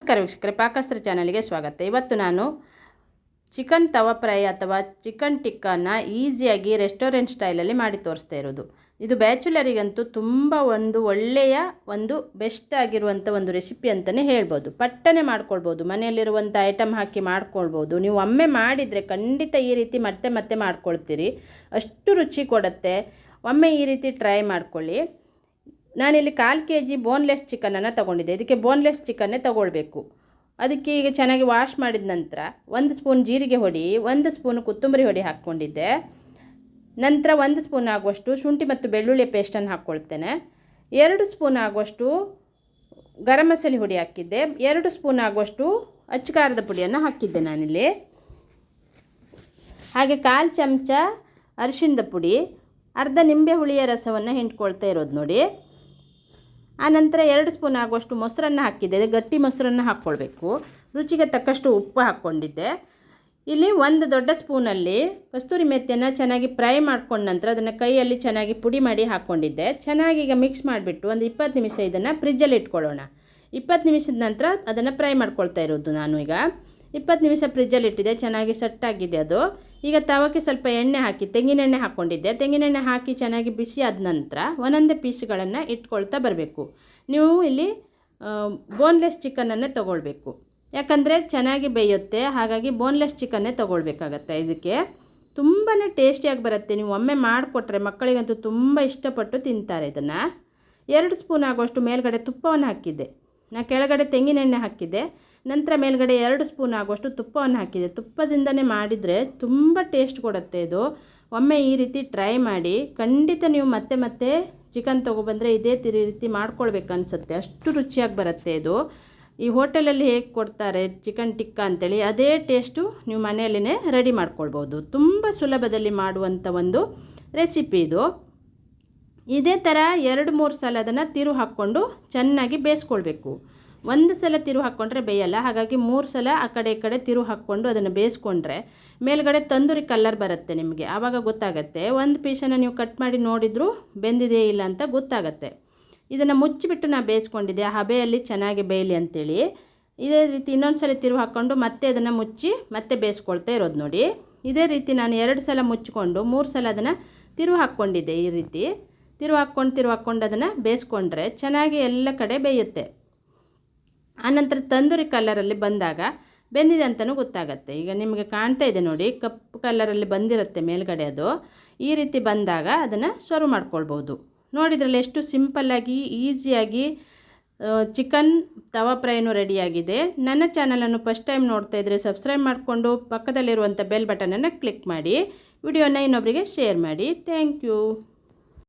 ನಮಸ್ಕಾರ ವೀಕ್ಷಕರೇ, ಪಾಕಸ್ತ್ರ ಚಾನಲ್ಗೆ ಸ್ವಾಗತ. ಇವತ್ತು ನಾನು ಚಿಕನ್ ತವಾ ಫ್ರೈ ಅಥವಾ ಚಿಕನ್ ಟಿಕ್ಕಾನ ಈಸಿಯಾಗಿ ರೆಸ್ಟೋರೆಂಟ್ ಸ್ಟೈಲಲ್ಲಿ ಮಾಡಿ ತೋರಿಸ್ತಾ ಇರೋದು. ಇದು ಬ್ಯಾಚುಲರಿಗಂತೂ ತುಂಬ ಒಳ್ಳೆಯ ಬೆಸ್ಟ್ ಆಗಿರುವಂಥ ಒಂದು ರೆಸಿಪಿ ಅಂತಲೇ ಹೇಳ್ಬೋದು. ಪಟ್ಟನೆ ಮಾಡ್ಕೊಳ್ಬೋದು, ಮನೆಯಲ್ಲಿರುವಂಥ ಐಟಮ್ ಹಾಕಿ ಮಾಡ್ಕೊಳ್ಬೋದು. ನೀವು ಒಮ್ಮೆ ಮಾಡಿದರೆ ಖಂಡಿತ ಈ ರೀತಿ ಮತ್ತೆ ಮತ್ತೆ ಮಾಡ್ಕೊಳ್ತೀರಿ, ಅಷ್ಟು ರುಚಿ ಕೊಡುತ್ತೆ. ಒಮ್ಮೆ ಈ ರೀತಿ ಟ್ರೈ ಮಾಡ್ಕೊಳ್ಳಿ. ನಾನಿಲ್ಲಿ 1/4 kg ಬೋನ್ಲೆಸ್ ಚಿಕನನ್ನು ತೊಗೊಂಡಿದ್ದೆ. ಇದಕ್ಕೆ ಬೋನ್ಲೆಸ್ ಚಿಕನ್ನೇ ತೊಗೊಳ್ಬೇಕು. ಅದಕ್ಕೆ ಈಗ ಚೆನ್ನಾಗಿ ವಾಶ್ ಮಾಡಿದ ನಂತರ 1 ಸ್ಪೂನ್ ಜೀರಿಗೆ ಹೊಡಿ, 1 ಸ್ಪೂನ್ ಕೊತ್ತಂಬರಿ ಹೊಡಿ ಹಾಕ್ಕೊಂಡಿದ್ದೆ. ನಂತರ 1 ಸ್ಪೂನ್ ಆಗುವಷ್ಟು ಶುಂಠಿ ಮತ್ತು ಬೆಳ್ಳುಳ್ಳಿ ಪೇಸ್ಟನ್ನು ಹಾಕ್ಕೊಳ್ತೇನೆ. 2 ಸ್ಪೂನ್ ಆಗುವಷ್ಟು ಗರಂ ಮಸಾಲೆ ಹುಡಿ ಹಾಕಿದ್ದೆ. 2 ಸ್ಪೂನ್ ಆಗುವಷ್ಟು ಅಚ್ಚಕಾರದ ಪುಡಿಯನ್ನು ಹಾಕಿದ್ದೆ ನಾನಿಲ್ಲಿ. ಹಾಗೆ 1/4 ಚಮಚ ಅರಿಶಿಣದ ಪುಡಿ, ಅರ್ಧ ನಿಂಬೆ ಹುಳಿಯ ರಸವನ್ನು ಹಿಂಡ್ಕೊಳ್ತಾ ಇರೋದು ನೋಡಿ. ಆನಂತರ 2 ಸ್ಪೂನ್ ಆಗುವಷ್ಟು ಮೊಸರನ್ನು ಹಾಕಿದ್ದೆ. ಗಟ್ಟಿ ಮೊಸರನ್ನು ಹಾಕ್ಕೊಳ್ಬೇಕು. ರುಚಿಗೆ ತಕ್ಕಷ್ಟು ಉಪ್ಪು ಹಾಕ್ಕೊಂಡಿದ್ದೆ. ಇಲ್ಲಿ 1 ದೊಡ್ಡ ಸ್ಪೂನಲ್ಲಿ ಕಸ್ತೂರಿ ಮೆಥಿಯನ್ನು ಚೆನ್ನಾಗಿ ಫ್ರೈ ಮಾಡ್ಕೊಂಡ ನಂತರ ಅದನ್ನು ಕೈಯಲ್ಲಿ ಚೆನ್ನಾಗಿ ಪುಡಿ ಮಾಡಿ ಹಾಕ್ಕೊಂಡಿದ್ದೆ. ಚೆನ್ನಾಗಿ ಈಗ ಮಿಕ್ಸ್ ಮಾಡಿಬಿಟ್ಟು ಒಂದು 20 ನಿಮಿಷ ಇದನ್ನು ಫ್ರಿಜ್ಜಲ್ಲಿ ಇಟ್ಕೊಳ್ಳೋಣ. 20 ನಿಮಿಷದ ನಂತರ ಅದನ್ನು ಫ್ರೈ ಮಾಡ್ಕೊಳ್ತಾ ಇರೋದು ನಾನು ಈಗ. 20 ನಿಮಿಷ ಫ್ರಿಜ್ಜಲ್ಲಿ ಇಟ್ಟಿದ್ದೆ, ಚೆನ್ನಾಗಿ ಸೆಟ್ಟಾಗಿದೆ ಅದು. ಈಗ ತವಕ್ಕೆ ಸ್ವಲ್ಪ ಎಣ್ಣೆ ಹಾಕಿ ತೆಂಗಿನೆಣ್ಣೆ ಹಾಕ್ಕೊಂಡಿದ್ದೆ. ತೆಂಗಿನೆಣ್ಣೆ ಹಾಕಿ ಚೆನ್ನಾಗಿ ಬಿಸಿ ಆದ ನಂತರ ಒಂದೊಂದೇ ಪೀಸ್ಗಳನ್ನು ಇಟ್ಕೊಳ್ತಾ ಬರಬೇಕು. ನೀವು ಇಲ್ಲಿ ಬೋನ್ಲೆಸ್ ಚಿಕನನ್ನೇ ತೊಗೊಳ್ಬೇಕು, ಯಾಕಂದರೆ ಚೆನ್ನಾಗಿ ಬೇಯುತ್ತೆ. ಹಾಗಾಗಿ ಬೋನ್ಲೆಸ್ ಚಿಕನ್ನೇ ತೊಗೊಳ್ಬೇಕಾಗತ್ತೆ. ಇದಕ್ಕೆ ತುಂಬಾ ಟೇಸ್ಟಿಯಾಗಿ ಬರುತ್ತೆ. ನೀವು ಒಮ್ಮೆ ಮಾಡಿಕೊಟ್ರೆ ಮಕ್ಕಳಿಗಂತೂ ತುಂಬ ಇಷ್ಟಪಟ್ಟು ತಿಂತಾರೆ ಇದನ್ನು. 2 ಸ್ಪೂನ್ ಆಗುವಷ್ಟು ಮೇಲ್ಗಡೆ ತುಪ್ಪವನ್ನು ಹಾಕಿದ್ದೆ. ನಾನು ಕೆಳಗಡೆ ತೆಂಗಿನೆಣ್ಣೆ ಹಾಕಿದ್ದೆ. ನಂತರ ಮೇಲ್ಗಡೆ 2 ಸ್ಪೂನ್ ಆಗುವಷ್ಟು ತುಪ್ಪವನ್ನು ಹಾಕಿದೆ. ತುಪ್ಪದಿಂದನೇ ಮಾಡಿದರೆ ತುಂಬ ಟೇಸ್ಟ್ ಕೊಡುತ್ತೆ ಇದು. ಒಮ್ಮೆ ಈ ರೀತಿ ಟ್ರೈ ಮಾಡಿ, ಖಂಡಿತ ನೀವು ಮತ್ತೆ ಮತ್ತೆ ಚಿಕನ್ ತೊಗೊಬಂದರೆ ಇದೇ ರೀತಿ ಮಾಡ್ಕೊಳ್ಬೇಕು ಅನಿಸುತ್ತೆ, ಅಷ್ಟು ರುಚಿಯಾಗಿ ಬರುತ್ತೆ ಇದು. ಈ ಹೋಟೆಲಲ್ಲಿ ಹೇಗೆ ಕೊಡ್ತಾರೆ ಚಿಕನ್ ಟಿಕ್ಕಾ ಅಂತೇಳಿ ಅದೇ ಟೇಸ್ಟು ನೀವು ಮನೆಯಲ್ಲೇ ರೆಡಿ ಮಾಡ್ಕೊಳ್ಬೋದು. ತುಂಬ ಸುಲಭದಲ್ಲಿ ಮಾಡುವಂಥ ಒಂದು ರೆಸಿಪಿ ಇದು. ಇದೇ ಥರ 2-3 ಸಲ ಅದನ್ನು ತಿರು ಹಾಕ್ಕೊಂಡು ಚೆನ್ನಾಗಿ ಬೇಯಿಸ್ಕೊಳ್ಬೇಕು. 1 ಸಲ ತಿರು ಹಾಕ್ಕೊಂಡ್ರೆ ಬೇಯಲ್ಲ. ಹಾಗಾಗಿ 3 ಸಲ ಆ ಕಡೆ ಈ ಕಡೆ ತಿರು ಹಾಕ್ಕೊಂಡು ಅದನ್ನು ಬೇಯಿಸ್ಕೊಂಡ್ರೆ ಮೇಲ್ಗಡೆ ತಂದೂರಿ ಕಲರ್ ಬರುತ್ತೆ ನಿಮಗೆ. ಆವಾಗ ಗೊತ್ತಾಗತ್ತೆ. 1 ಪೀಸನ್ನು ನೀವು ಕಟ್ ಮಾಡಿ ನೋಡಿದರೂ ಬೆಂದಿದೆ ಇಲ್ಲ ಅಂತ ಗೊತ್ತಾಗತ್ತೆ. ಇದನ್ನು ಮುಚ್ಚಿಬಿಟ್ಟು ನಾನು ಬೇಯಿಸ್ಕೊಂಡಿದ್ದೆ, ಆ ಹಬೆಯಲ್ಲಿ ಚೆನ್ನಾಗಿ ಬೇಯಲಿ ಅಂಥೇಳಿ. ಇದೇ ರೀತಿ ಇನ್ನೊಂದು ಸಲ ತಿರು ಹಾಕ್ಕೊಂಡು ಮತ್ತೆ ಅದನ್ನು ಮುಚ್ಚಿ ಮತ್ತೆ ಬೇಯಿಸ್ಕೊಳ್ತಾ ಇರೋದು ನೋಡಿ. ಇದೇ ರೀತಿ ನಾನು 2 ಸಲ ಮುಚ್ಚಿಕೊಂಡು 3 ಸಲ ಅದನ್ನು ತಿರು ಹಾಕ್ಕೊಂಡಿದ್ದೆ. ಈ ರೀತಿ ತಿರು ಹಾಕ್ಕೊಂಡು ಅದನ್ನು ಬೇಯಿಸ್ಕೊಂಡ್ರೆ ಚೆನ್ನಾಗಿ ಎಲ್ಲ ಕಡೆ ಬೇಯುತ್ತೆ. ಆನಂತರ ತಂದೂರಿ ಕಲರಲ್ಲಿ ಬಂದಾಗ ಬೆಂದಿದೆ ಅಂತಲೂ ಗೊತ್ತಾಗತ್ತೆ. ಈಗ ನಿಮಗೆ ಕಾಣ್ತಾ ಇದೆ ನೋಡಿ, ಕಪ್ಪು ಕಲರಲ್ಲಿ ಬಂದಿರುತ್ತೆ ಮೇಲ್ಗಡೆ ಅದು. ಈ ರೀತಿ ಬಂದಾಗ ಅದನ್ನು ಸರ್ವ್ ಮಾಡ್ಕೊಳ್ಬೋದು. ನೋಡಿದ್ರಲ್ಲಿ ಎಷ್ಟು ಸಿಂಪಲ್ಲಾಗಿ ಈಸಿಯಾಗಿ ಚಿಕನ್ ತವಾ ಫ್ರೈನೂ ರೆಡಿಯಾಗಿದೆ. ನನ್ನ ಚಾನಲನ್ನು ಫಸ್ಟ್ ಟೈಮ್ ನೋಡ್ತಾ ಇದ್ದರೆ ಸಬ್ಸ್ಕ್ರೈಬ್ ಮಾಡಿಕೊಂಡು ಪಕ್ಕದಲ್ಲಿರುವಂಥ ಬೆಲ್ ಬಟನನ್ನು ಕ್ಲಿಕ್ ಮಾಡಿ, ವಿಡಿಯೋನ ಇನ್ನೊಬ್ಬರಿಗೆ ಶೇರ್ ಮಾಡಿ. Thank you.